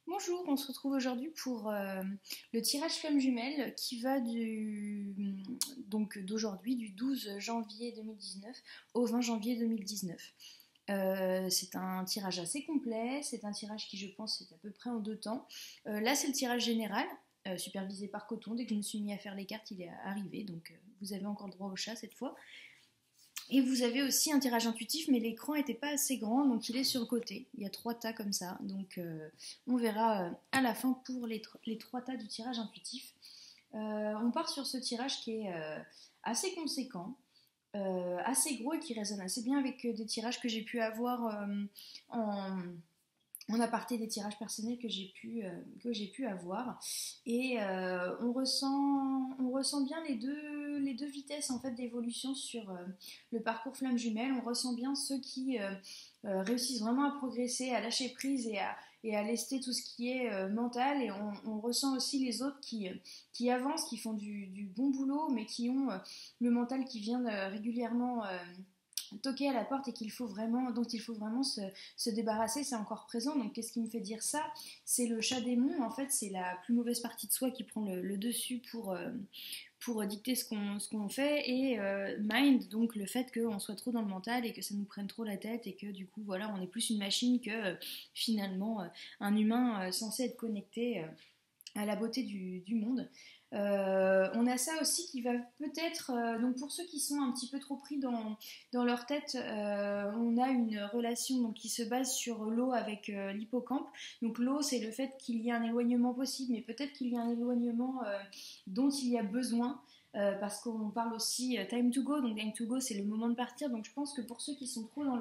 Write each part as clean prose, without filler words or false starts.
Bonjour, on se retrouve aujourd'hui pour le tirage flamme jumelle qui va d'aujourd'hui, du 12 janvier 2019 au 20 janvier 2019. C'est un tirage assez complet, c'est un tirage qui je pense est à peu près en deux temps. Là c'est le tirage général, supervisé par Coton. Dès que je me suis mis à faire les cartes, il est arrivé, donc vous avez encore droit au chat cette fois. Et vous avez aussi un tirage intuitif, mais l'écran n'était pas assez grand, donc il est sur le côté. Il y a trois tas comme ça, donc on verra à la fin pour les trois tas du tirage intuitif. On part sur ce tirage qui est assez conséquent, assez gros et qui résonne assez bien avec des tirages que j'ai pu avoir en, en aparté, des tirages personnels que j'ai pu avoir. Et on ressent bien les deux vitesses en fait, d'évolution sur le parcours flamme jumelle. On ressent bien ceux qui réussissent vraiment à progresser, à lâcher prise et à lester tout ce qui est mental. Et on ressent aussi les autres qui avancent, qui font du bon boulot, mais qui ont le mental qui vient régulièrement toquer à la porte et dont il faut vraiment se débarrasser. C'est encore présent. Donc qu'est-ce qui me fait dire ça? C'est le chat démon. En fait, c'est la plus mauvaise partie de soi qui prend le dessus pour dicter ce qu'on fait, et mind, donc le fait qu'on soit trop dans le mental et que ça nous prenne trop la tête et que du coup voilà, on est plus une machine que finalement un humain censé être connecté à la beauté du monde. On a ça aussi qui va peut-être, donc pour ceux qui sont un petit peu trop pris dans leur tête, on a une relation donc, qui se base sur l'eau avec l'hippocampe. Donc l'eau, c'est le fait qu'il y ait un éloignement possible, mais peut-être qu'il y a un éloignement dont il y a besoin. Parce qu'on parle aussi time to go, donc time to go c'est le moment de partir, donc je pense que pour ceux qui sont trop dans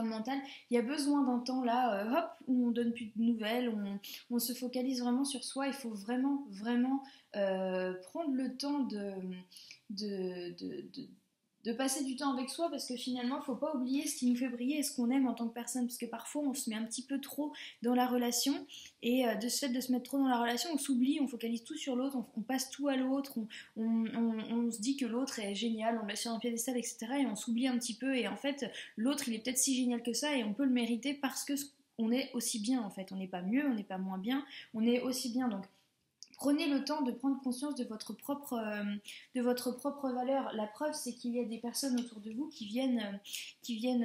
le mental, il y a besoin d'un temps là, hop, où on donne plus de nouvelles, on se focalise vraiment sur soi. Il faut vraiment, vraiment prendre le temps de, de, de, de passer du temps avec soi, parce que finalement, il ne faut pas oublier ce qui nous fait briller et ce qu'on aime en tant que personne, parce que parfois, on se met un petit peu trop dans la relation, et de ce fait de se mettre trop dans la relation, on s'oublie, on focalise tout sur l'autre, on passe tout à l'autre, on se dit que l'autre est génial, on le met sur un piédestal, etc., et on s'oublie un petit peu, et en fait, l'autre, il est peut-être si génial que ça, et on peut le mériter parce que on est aussi bien en fait, on n'est pas mieux, on n'est pas moins bien, on est aussi bien. Donc prenez le temps de prendre conscience de votre propre valeur. La preuve, c'est qu'il y a des personnes autour de vous qui viennent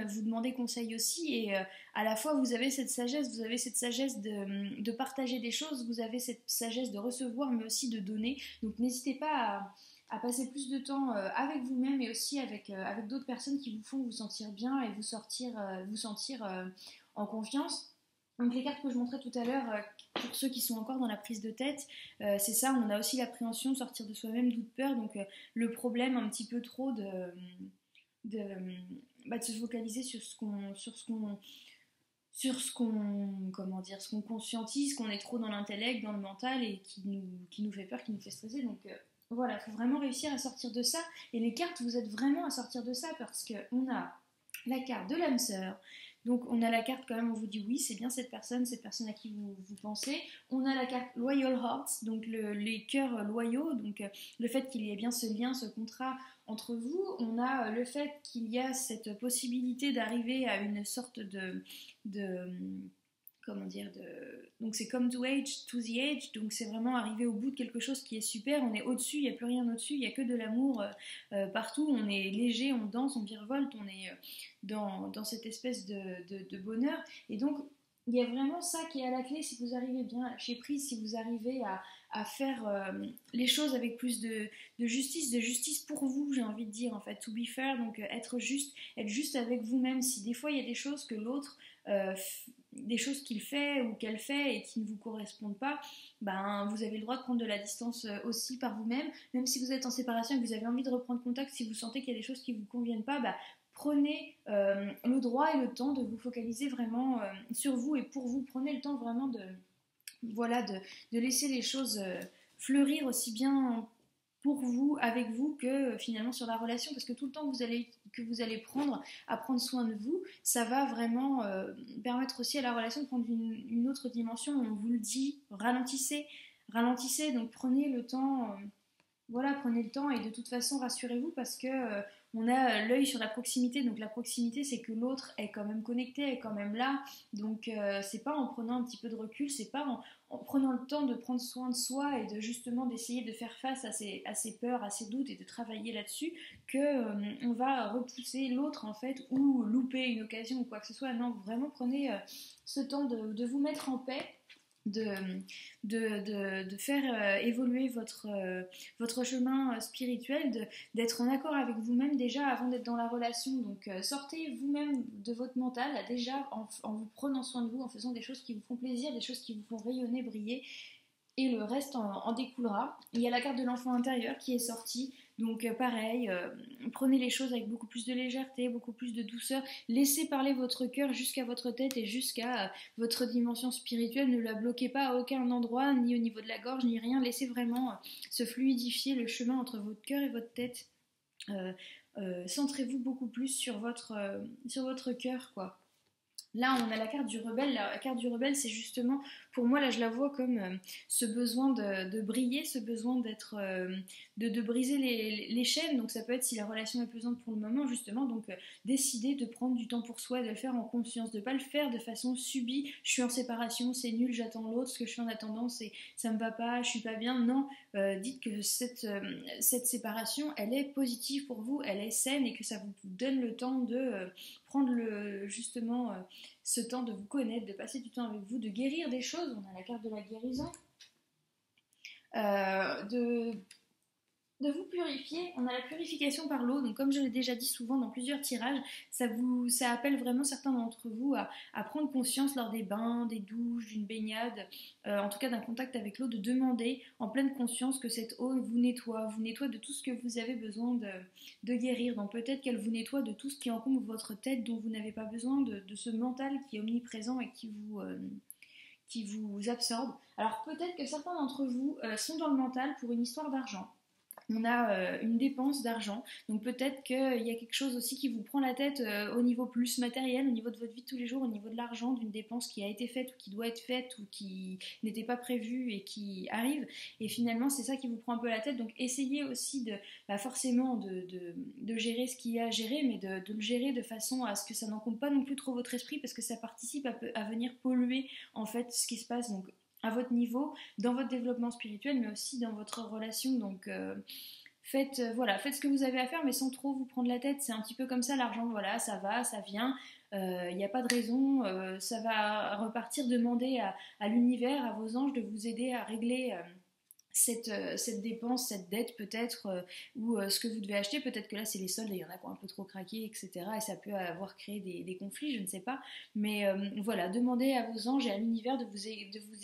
vous demander conseil aussi. Et à la fois, vous avez cette sagesse de partager des choses, vous avez cette sagesse de recevoir, mais aussi de donner. Donc n'hésitez pas à passer plus de temps avec vous-même et aussi avec d'autres personnes qui vous font vous sentir bien et vous sentir en confiance. Donc les cartes que je montrais tout à l'heure, pour ceux qui sont encore dans la prise de tête, c'est ça, on a aussi l'appréhension, sortir de soi-même, doute, peur, donc le problème un petit peu trop de, de se focaliser sur ce qu'on conscientise, qu'on est trop dans l'intellect, dans le mental, et qui nous fait peur, qui nous fait stresser. Donc voilà, il faut vraiment réussir à sortir de ça. Et les cartes vous aident vraiment à sortir de ça, parce qu'on a la carte de l'âme sœur. Donc on a la carte quand même, on vous dit oui, c'est bien cette personne à qui vous pensez. On a la carte Loyal Hearts, donc les cœurs loyaux, donc le fait qu'il y ait bien ce lien, ce contrat entre vous. On a le fait qu'il y a cette possibilité d'arriver à une sorte de comment dire, donc c'est come to the age, donc c'est vraiment arriver au bout de quelque chose qui est super, on est au-dessus, il n'y a plus rien au-dessus, il n'y a que de l'amour partout, on est léger, on danse, on virevolte, on est dans cette espèce de bonheur, et donc il y a vraiment ça qui est à la clé. Si vous arrivez bien à lâcher prise, si vous arrivez à faire les choses avec plus de justice pour vous, j'ai envie de dire en fait, to be fair, donc être juste avec vous-même. Si des fois il y a des choses que l'autre euh, des choses qu'il fait ou qu'elle fait et qui ne vous correspondent pas, ben, vous avez le droit de prendre de la distance aussi par vous-même. Même si vous êtes en séparation et que vous avez envie de reprendre contact, si vous sentez qu'il y a des choses qui ne vous conviennent pas, ben, prenez le droit et le temps de vous focaliser vraiment sur vous et pour vous. Prenez le temps vraiment voilà, de laisser les choses fleurir aussi bien pour vous, avec vous, que finalement sur la relation, parce que tout le temps que vous allez prendre à prendre soin de vous, ça va vraiment permettre aussi à la relation de prendre une autre dimension. On vous le dit, ralentissez, donc prenez le temps, voilà, prenez le temps, et de toute façon rassurez-vous, parce que On a l'œil sur la proximité, donc la proximité c'est que l'autre est quand même connecté, est quand même là, donc c'est pas en prenant un petit peu de recul, c'est pas en prenant le temps de prendre soin de soi et de justement d'essayer de faire face à ses peurs, à ses doutes et de travailler là-dessus que on va repousser l'autre en fait ou louper une occasion ou quoi que ce soit. Non, vraiment prenez ce temps de vous mettre en paix, de, de faire évoluer votre chemin spirituel, d'être en accord avec vous-même déjà avant d'être dans la relation. Donc sortez vous-même de votre mental déjà en vous prenant soin de vous, en faisant des choses qui vous font plaisir, des choses qui vous font rayonner, briller. Et le reste en découlera. Il y a la carte de l'enfant intérieur qui est sortie. Donc pareil, prenez les choses avec beaucoup plus de légèreté, beaucoup plus de douceur. Laissez parler votre cœur jusqu'à votre tête et jusqu'à votre dimension spirituelle. Ne la bloquez pas à aucun endroit, ni au niveau de la gorge, ni rien. Laissez vraiment se fluidifier le chemin entre votre cœur et votre tête. Centrez-vous beaucoup plus sur votre cœur, quoi. Là, on a la carte du rebelle. La carte du rebelle, c'est justement, pour moi, là, je la vois comme ce besoin de briller, ce besoin d'être, de briser les chaînes. Donc, ça peut être si la relation est pesante pour le moment, justement. Donc, décider de prendre du temps pour soi et de le faire en conscience, de ne pas le faire de façon subie. Je suis en séparation, c'est nul, j'attends l'autre. Ce que je fais en attendant, c'est ça me va pas, je suis pas bien. Non, dites que cette séparation, elle est positive pour vous, elle est saine et que ça vous donne le temps de prendre justement ce temps de vous connaître, de passer du temps avec vous, de guérir des choses. On a la carte de la guérison, de vous purifier. On a la purification par l'eau, donc comme je l'ai déjà dit souvent dans plusieurs tirages, ça appelle vraiment certains d'entre vous à prendre conscience lors des bains, des douches, d'une baignade, en tout cas d'un contact avec l'eau, de demander en pleine conscience que cette eau vous nettoie de tout ce que vous avez besoin de guérir. Donc peut-être qu'elle vous nettoie de tout ce qui encombre votre tête, dont vous n'avez pas besoin, de ce mental qui est omniprésent et qui vous absorbe. Alors peut-être que certains d'entre vous sont dans le mental pour une histoire d'argent. On a une dépense d'argent, donc peut-être qu'il y a quelque chose aussi qui vous prend la tête au niveau plus matériel, au niveau de votre vie de tous les jours, au niveau de l'argent, d'une dépense qui a été faite ou qui doit être faite ou qui n'était pas prévue et qui arrive, et finalement c'est ça qui vous prend un peu la tête. Donc essayez aussi forcément de gérer ce qu'il y a à gérer, mais de le gérer de façon à ce que ça n'encombre pas non plus trop votre esprit, parce que ça participe à venir polluer en fait ce qui se passe. Donc à votre niveau, dans votre développement spirituel, mais aussi dans votre relation. Donc faites ce que vous avez à faire, mais sans trop vous prendre la tête. C'est un petit peu comme ça, l'argent, voilà, ça va, ça vient. Il n'y a pas de raison, ça va repartir. Demandez à l'univers, à vos anges de vous aider à régler cette dépense, cette dette peut-être, ou ce que vous devez acheter. Peut-être que là c'est les soldes et il y en a qui ont un peu trop craqué, etc. Et ça peut avoir créé des conflits, je ne sais pas. Mais voilà, demandez à vos anges et à l'univers de vous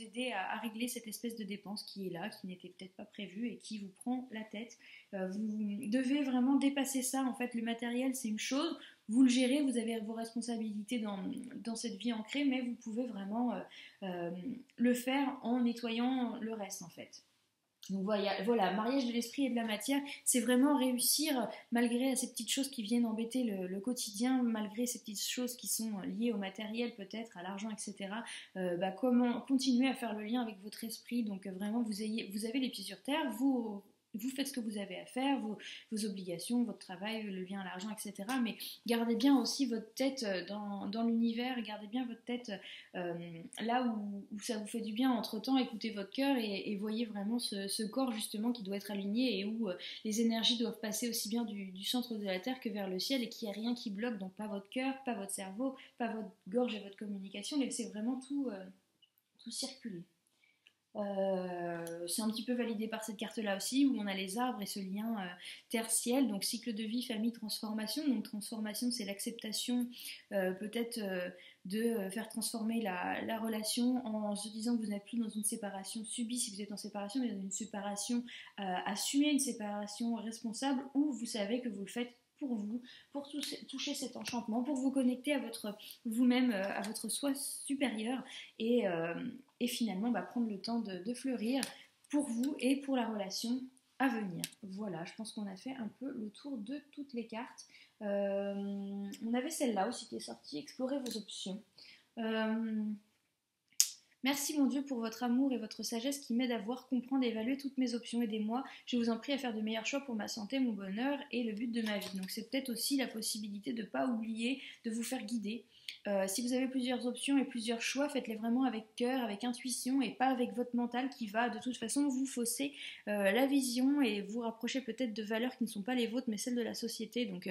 aider à régler cette espèce de dépense qui est là, qui n'était peut-être pas prévue et qui vous prend la tête. Vous devez vraiment dépasser ça. En fait, le matériel c'est une chose, vous le gérez, vous avez vos responsabilités dans cette vie ancrée, mais vous pouvez vraiment le faire en nettoyant le reste en fait. Donc voilà, mariage de l'esprit et de la matière, c'est vraiment réussir malgré ces petites choses qui viennent embêter le quotidien, malgré ces petites choses qui sont liées au matériel peut-être, à l'argent, etc. Comment continuer à faire le lien avec votre esprit. Donc vraiment vous avez les pieds sur terre, vous faites ce que vous avez à faire, vos obligations, votre travail, le lien à l'argent, etc. Mais gardez bien aussi votre tête dans l'univers, gardez bien votre tête là où ça vous fait du bien. Entre-temps, écoutez votre cœur et voyez vraiment ce corps justement qui doit être aligné et où les énergies doivent passer aussi bien du centre de la Terre que vers le ciel, et qu'il n'y a rien qui bloque. Donc pas votre cœur, pas votre cerveau, pas votre gorge et votre communication. Laissez vraiment tout circuler. C'est un petit peu validé par cette carte-là aussi, où on a les arbres et ce lien terre-ciel, donc cycle de vie, famille, transformation. Donc transformation, c'est l'acceptation peut-être de faire transformer la relation en se disant que vous n'êtes plus dans une séparation subie si vous êtes en séparation, mais dans une séparation assumée, une séparation responsable, où vous savez que vous le faites pour vous, pour toucher cet enchantement, pour vous connecter à votre vous-même, à votre soi supérieur, et finalement prendre le temps de fleurir pour vous et pour la relation à venir. Voilà, je pense qu'on a fait un peu le tour de toutes les cartes. On avait celle-là aussi qui est sortie, explorer vos options. Merci mon Dieu pour votre amour et votre sagesse qui m'aident à voir, comprendre et évaluer toutes mes options. Aidez-moi, je vous en prie, à faire de meilleurs choix pour ma santé, mon bonheur et le but de ma vie. Donc c'est peut-être aussi la possibilité de ne pas oublier de vous faire guider. Si vous avez plusieurs options et plusieurs choix, faites-les vraiment avec cœur, avec intuition et pas avec votre mental qui va de toute façon vous fausser la vision et vous rapprocher peut-être de valeurs qui ne sont pas les vôtres mais celles de la société. Donc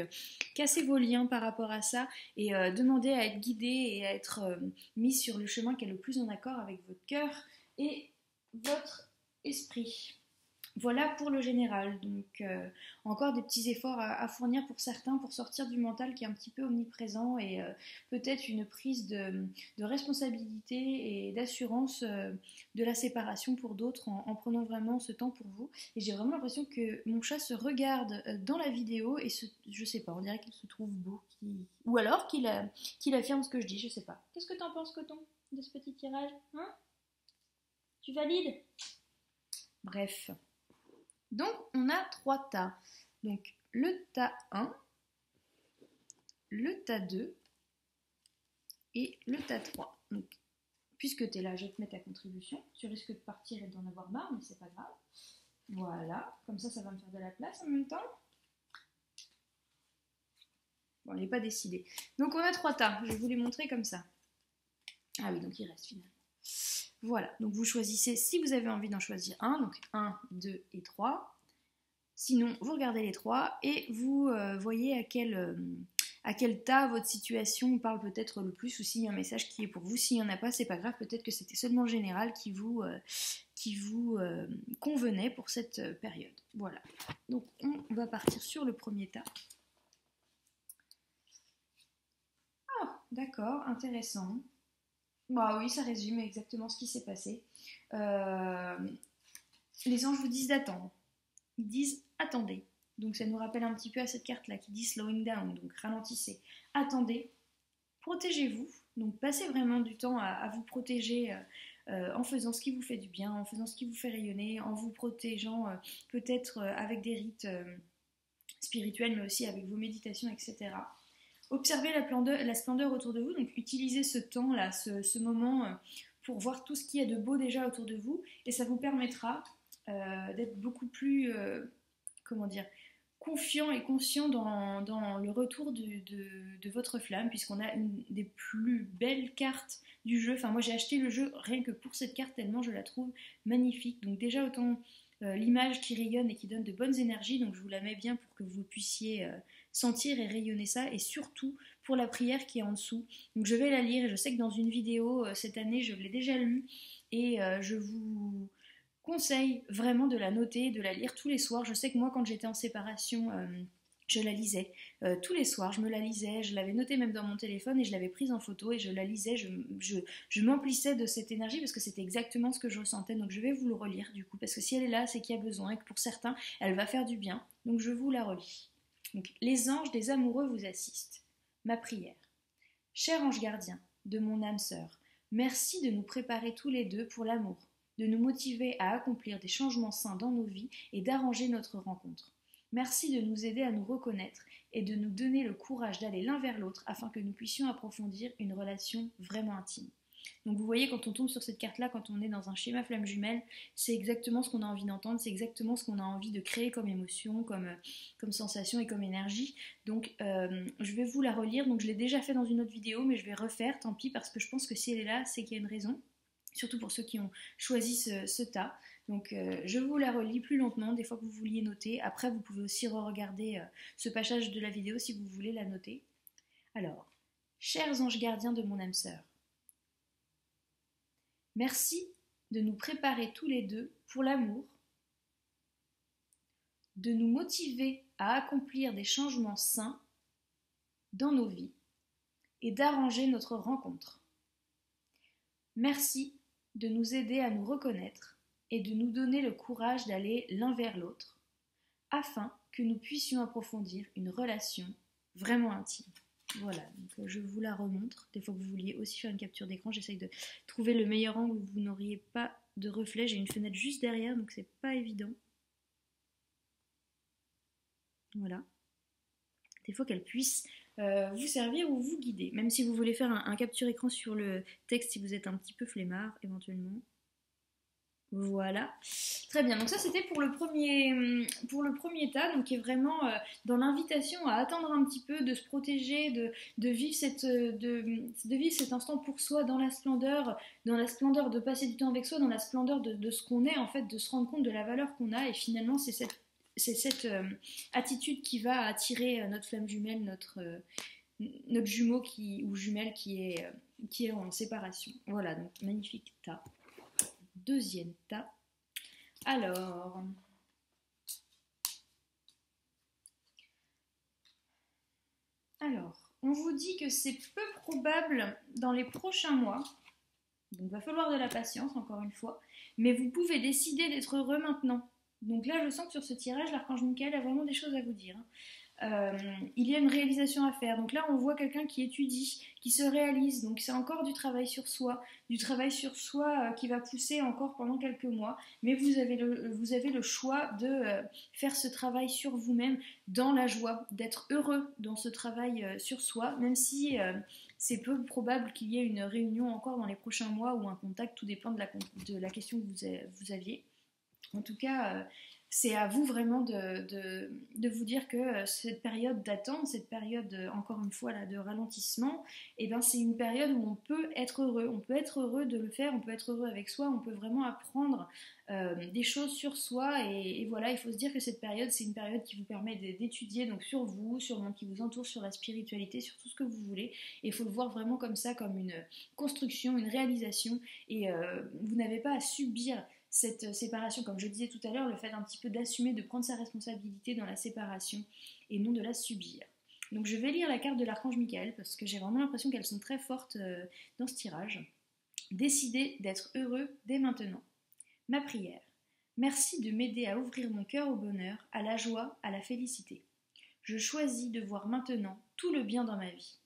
cassez vos liens par rapport à ça et demandez à être guidé et à être mis sur le chemin qui est le plus en accord avec votre cœur et votre esprit. Voilà pour le général, donc encore des petits efforts à fournir pour certains pour sortir du mental qui est un petit peu omniprésent et peut-être une prise de responsabilité et d'assurance de la séparation pour d'autres en prenant vraiment ce temps pour vous. Et j'ai vraiment l'impression que mon chat se regarde dans la vidéo et je sais pas, on dirait qu'il se trouve beau, ou alors qu'il affirme ce que je dis, je sais pas. Qu'est-ce que t'en penses, Coton, de ce petit tirage, hein? Tu valides? Bref. Donc, on a 3 tas. Donc, le tas 1, le tas 2 et le tas 3. Donc, puisque tu es là, je vais te mettre ta contribution. Tu risques de partir et d'en avoir marre, mais c'est pas grave. Voilà, comme ça va me faire de la place en même temps. Bon, il n'est pas décidé. Donc, on a 3 tas. Je vais vous les montrer comme ça. Ah oui, donc il reste finalement. Voilà, donc vous choisissez, si vous avez envie d'en choisir un, donc 1, 2 et 3. Sinon, vous regardez les 3 et vous voyez à quel tas votre situation parle peut-être le plus ou s'il y a un message qui est pour vous. S'il n'y en a pas, c'est pas grave, peut-être que c'était seulement le général qui vous convenait pour cette période. Voilà, donc on va partir sur le premier tas. Ah, d'accord, intéressant. Bah oui, ça résume exactement ce qui s'est passé. Les anges vous disent d'attendre. Ils disent attendez. Donc ça nous rappelle un petit peu à cette carte-là qui dit slowing down, donc ralentissez. Attendez, protégez-vous, donc passez vraiment du temps à vous protéger en faisant ce qui vous fait du bien, en faisant ce qui vous fait rayonner, en vous protégeant peut-être avec des rites spirituels, mais aussi avec vos méditations, etc. Observez la splendeur autour de vous, donc utilisez ce temps-là, ce moment pour voir tout ce qu'il y a de beau déjà autour de vous, et ça vous permettra d'être beaucoup plus, confiant et conscient dans le retour de votre flamme, puisqu'on a une des plus belles cartes du jeu. Enfin, moi j'ai acheté le jeu rien que pour cette carte, tellement je la trouve magnifique. Donc déjà autant l'image qui rayonne et qui donne de bonnes énergies, donc je vous la mets bien pour que vous puissiez sentir et rayonner ça, et surtout pour la prière qui est en dessous. Donc je vais la lire, et je sais que dans une vidéo cette année je l'ai déjà lue, et je vous conseille vraiment de la noter, de la lire tous les soirs. Je sais que moi quand j'étais en séparation, je la lisais tous les soirs, je me la lisais, je l'avais notée même dans mon téléphone et je l'avais prise en photo et je la lisais, je m'emplissais de cette énergie parce que c'était exactement ce que je ressentais. Donc je vais vous le relire du coup, parce que si elle est là, c'est qu'il y a besoin et que pour certains, elle va faire du bien. Donc je vous la relis. Donc, les anges des amoureux vous assistent. Ma prière. Cher ange gardien de mon âme sœur, merci de nous préparer tous les deux pour l'amour, de nous motiver à accomplir des changements sains dans nos vies et d'arranger notre rencontre. Merci de nous aider à nous reconnaître et de nous donner le courage d'aller l'un vers l'autre afin que nous puissions approfondir une relation vraiment intime. Donc vous voyez, quand on tombe sur cette carte-là, quand on est dans un schéma flamme jumelle, c'est exactement ce qu'on a envie d'entendre, c'est exactement ce qu'on a envie de créer comme émotion, comme sensation et comme énergie. Donc je vais vous la relire, donc je l'ai déjà fait dans une autre vidéo, mais je vais refaire, tant pis, parce que je pense que si elle est là, c'est qu'il y a une raison. Surtout pour ceux qui ont choisi ce tas. Donc je vous la relis plus lentement, des fois que vous vouliez noter. Après, vous pouvez aussi re-regarder ce passage de la vidéo si vous voulez la noter. Alors, chers anges gardiens de mon âme sœur, merci de nous préparer tous les deux pour l'amour, de nous motiver à accomplir des changements sains dans nos vies et d'arranger notre rencontre. Merci de nous aider à nous reconnaître et de nous donner le courage d'aller l'un vers l'autre, afin que nous puissions approfondir une relation vraiment intime. Voilà, donc je vous la remontre. Des fois que vous vouliez aussi faire une capture d'écran, j'essaye de trouver le meilleur angle où vous n'auriez pas de reflet. J'ai une fenêtre juste derrière, donc c'est pas évident. Voilà. Des fois qu'elle puisse vous servir ou vous guider. Même si vous voulez faire un capture écran sur le texte si vous êtes un petit peu flemmard éventuellement. Voilà, très bien. Donc ça c'était pour le premier tas, donc qui est vraiment dans l'invitation à attendre un petit peu, de se protéger, de vivre de vivre cet instant pour soi dans la splendeur de passer du temps avec soi, dans la splendeur de ce qu'on est en fait, de se rendre compte de la valeur qu'on a. Et finalement c'est cette attitude qui va attirer notre flamme jumelle, notre jumeau ou jumelle qui est en séparation. Voilà, donc magnifique tas. Deuxième tas. Alors, on vous dit que c'est peu probable dans les prochains mois, donc il va falloir de la patience encore une fois, mais vous pouvez décider d'être heureux maintenant. Donc là, je sens que sur ce tirage, l'archange Michael a vraiment des choses à vous dire. Il y a une réalisation à faire. Donc là, on voit quelqu'un qui étudie, qui se réalise. Donc c'est encore du travail sur soi qui va pousser encore pendant quelques mois. Mais vous avez le choix de faire ce travail sur vous-même dans la joie, d'être heureux dans ce travail sur soi, même si c'est peu probable qu'il y ait une réunion encore dans les prochains mois ou un contact. Tout dépend de la question que vous aviez. En tout cas, c'est à vous vraiment de vous dire que cette période d'attente, cette période, encore une fois, là, de ralentissement, eh ben, c'est une période où on peut être heureux. On peut être heureux de le faire, on peut être heureux avec soi, on peut vraiment apprendre des choses sur soi. Et voilà, il faut se dire que cette période, c'est une période qui vous permet d'étudier donc sur vous, sur le monde qui vous entoure, sur la spiritualité, sur tout ce que vous voulez. Et il faut le voir vraiment comme ça, comme une construction, une réalisation. Et vous n'avez pas à subir cette séparation, comme je disais tout à l'heure, le fait un petit peu d'assumer, de prendre sa responsabilité dans la séparation et non de la subir. Donc je vais lire la carte de l'archange Michael parce que j'ai vraiment l'impression qu'elles sont très fortes dans ce tirage. Décidez d'être heureux dès maintenant. Ma prière. Merci de m'aider à ouvrir mon cœur au bonheur, à la joie, à la félicité. Je choisis de voir maintenant tout le bien dans ma vie.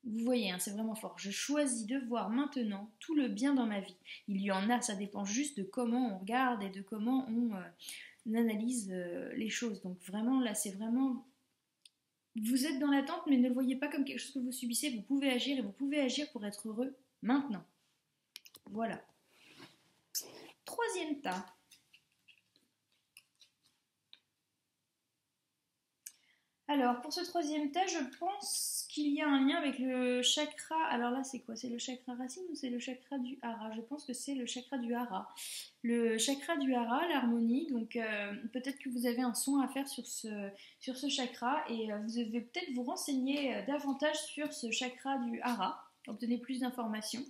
Vous voyez, hein, c'est vraiment fort. Je choisis de voir maintenant tout le bien dans ma vie. Il y en a, ça dépend juste de comment on regarde et de comment on analyse les choses. Donc vraiment, là, c'est vraiment... Vous êtes dans l'attente, mais ne le voyez pas comme quelque chose que vous subissez. Vous pouvez agir et vous pouvez agir pour être heureux maintenant. Voilà. Troisième tas. Alors, pour ce troisième tas, je pense qu'il y a un lien avec le chakra. Alors là, c'est quoi? C'est le chakra racine ou c'est le chakra du hara? Je pense que c'est le chakra du hara. Le chakra du hara, l'harmonie. Donc, peut-être que vous avez un soin à faire sur ce chakra et vous devez peut-être vous renseigner davantage sur ce chakra du hara. Obtenez plus d'informations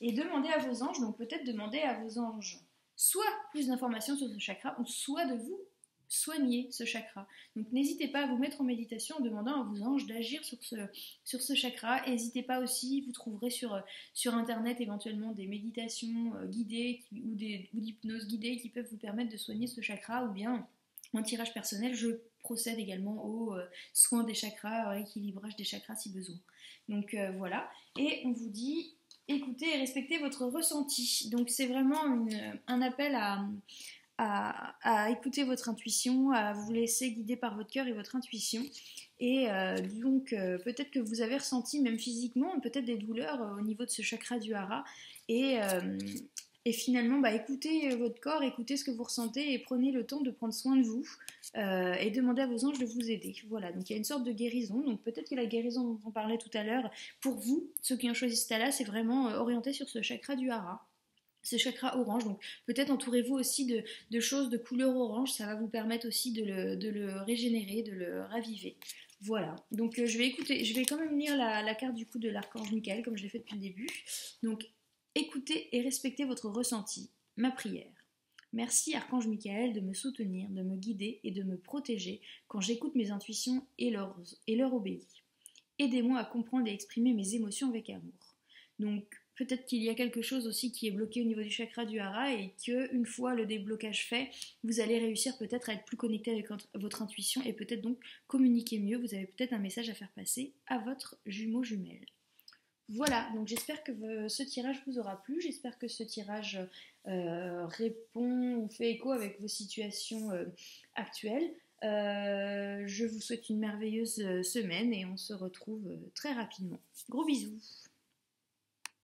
et demandez à vos anges. Donc, peut-être demander à vos anges soit plus d'informations sur ce chakra ou soit de vous soigner ce chakra. Donc n'hésitez pas à vous mettre en méditation en demandant à vos anges d'agir sur ce chakra. N'hésitez pas aussi, vous trouverez sur internet éventuellement des méditations guidées ou d'hypnose guidée qui peuvent vous permettre de soigner ce chakra, ou bien en tirage personnel, je procède également au soin des chakras, au rééquilibrage des chakras si besoin. Donc voilà, et on vous dit écoutez et respectez votre ressenti. Donc c'est vraiment un appel à écouter votre intuition, à vous laisser guider par votre cœur et votre intuition. Et donc peut-être que vous avez ressenti même physiquement peut-être des douleurs au niveau de ce chakra du hara. Et finalement, écoutez votre corps, écoutez ce que vous ressentez et prenez le temps de prendre soin de vous et demandez à vos anges de vous aider. Voilà, donc il y a une sorte de guérison. Donc peut-être que la guérison dont on parlait tout à l'heure, pour vous, ceux qui ont choisi ce tas-là, c'est vraiment orienté sur ce chakra du hara. Ce chakra orange, donc peut-être entourez-vous aussi de choses de couleur orange, ça va vous permettre aussi de le régénérer, de le raviver. Voilà, donc je vais quand même lire la carte du coup de l'archange Michael comme je l'ai fait depuis le début. Donc écoutez et respectez votre ressenti. Ma prière. Merci archange Michael de me soutenir, de me guider et de me protéger quand j'écoute mes intuitions et leur obéis. Aidez-moi à comprendre et exprimer mes émotions avec amour. Donc peut-être qu'il y a quelque chose aussi qui est bloqué au niveau du chakra du hara et qu'une fois le déblocage fait, vous allez réussir peut-être à être plus connecté avec votre intuition et peut-être donc communiquer mieux. Vous avez peut-être un message à faire passer à votre jumeau jumelle. Voilà, donc j'espère que ce tirage vous aura plu, j'espère que ce tirage répond ou fait écho avec vos situations actuelles. Je vous souhaite une merveilleuse semaine et on se retrouve très rapidement. Gros bisous.